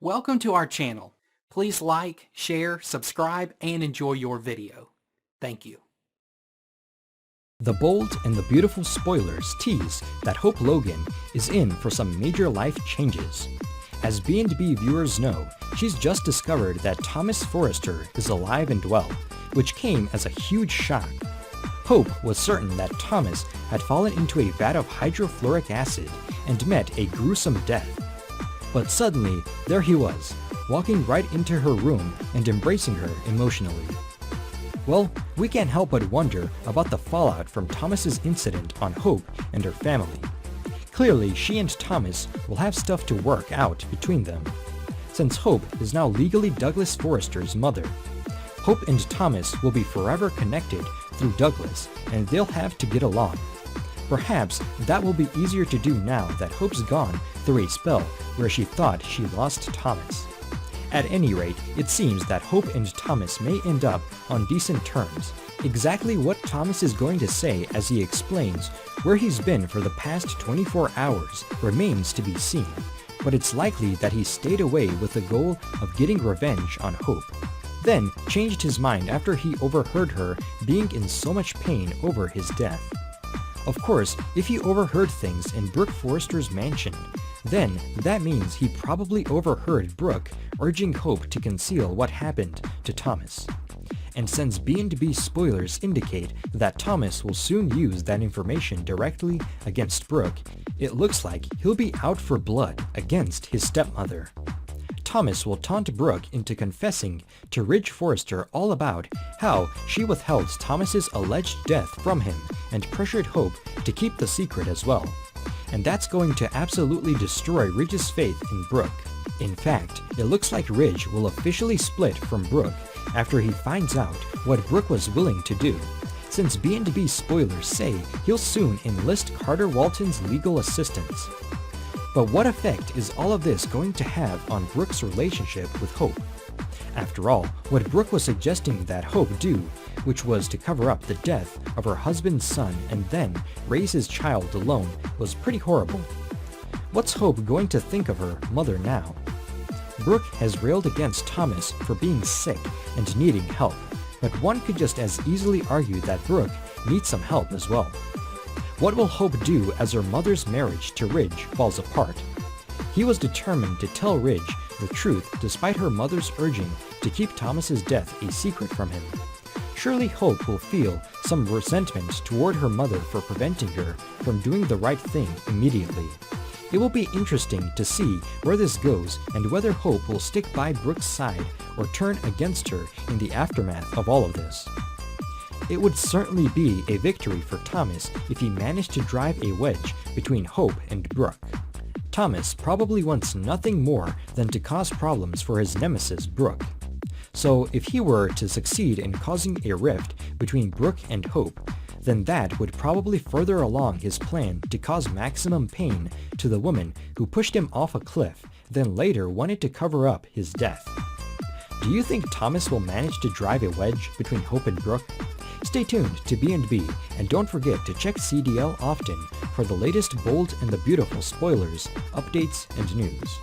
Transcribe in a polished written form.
Welcome to our channel. Please like, share, subscribe, and enjoy your video. Thank you. The Bold and the Beautiful spoilers tease that Hope Logan is in for some major life changes. As B&B viewers know, she's just discovered that Thomas Forrester is alive and well, which came as a huge shock. Hope was certain that Thomas had fallen into a vat of hydrofluoric acid and met a gruesome death. But suddenly, there he was, walking right into her room and embracing her emotionally. Well, we can't help but wonder about the fallout from Thomas's incident on Hope and her family. Clearly, she and Thomas will have stuff to work out between them, since Hope is now legally Douglas Forrester's mother. Hope and Thomas will be forever connected through Douglas, and they'll have to get along. Perhaps that will be easier to do now that Hope's gone through a spell where she thought she lost Thomas. At any rate, it seems that Hope and Thomas may end up on decent terms. Exactly what Thomas is going to say as he explains where he's been for the past 24 hours remains to be seen, but it's likely that he stayed away with the goal of getting revenge on Hope, then changed his mind after he overheard her being in so much pain over his death. Of course, if he overheard things in Brooke Forrester's mansion, then that means he probably overheard Brooke urging Hope to conceal what happened to Thomas. And since B&B spoilers indicate that Thomas will soon use that information directly against Brooke, it looks like he'll be out for blood against his stepmother. Thomas will taunt Brooke into confessing to Ridge Forrester all about how she withheld Thomas's alleged death from him and pressured Hope to keep the secret as well. And that's going to absolutely destroy Ridge's faith in Brooke. In fact, it looks like Ridge will officially split from Brooke after he finds out what Brooke was willing to do, since B&B spoilers say he'll soon enlist Carter Walton's legal assistance. But what effect is all of this going to have on Brooke's relationship with Hope? After all, what Brooke was suggesting that Hope do, which was to cover up the death of her husband's son and then raise his child alone, was pretty horrible. What's Hope going to think of her mother now? Brooke has railed against Thomas for being sick and needing help, but one could just as easily argue that Brooke needs some help as well. What will Hope do as her mother's marriage to Ridge falls apart? He was determined to tell Ridge the truth despite her mother's urging to keep Thomas's death a secret from him. Surely Hope will feel some resentment toward her mother for preventing her from doing the right thing immediately. It will be interesting to see where this goes and whether Hope will stick by Brooke's side or turn against her in the aftermath of all of this. It would certainly be a victory for Thomas if he managed to drive a wedge between Hope and Brooke. Thomas probably wants nothing more than to cause problems for his nemesis Brooke. So if he were to succeed in causing a rift between Brooke and Hope, then that would probably further along his plan to cause maximum pain to the woman who pushed him off a cliff, then later wanted to cover up his death. Do you think Thomas will manage to drive a wedge between Hope and Brooke? Stay tuned to B&B, and don't forget to check CDL often for the latest Bold and the Beautiful spoilers, updates, and news.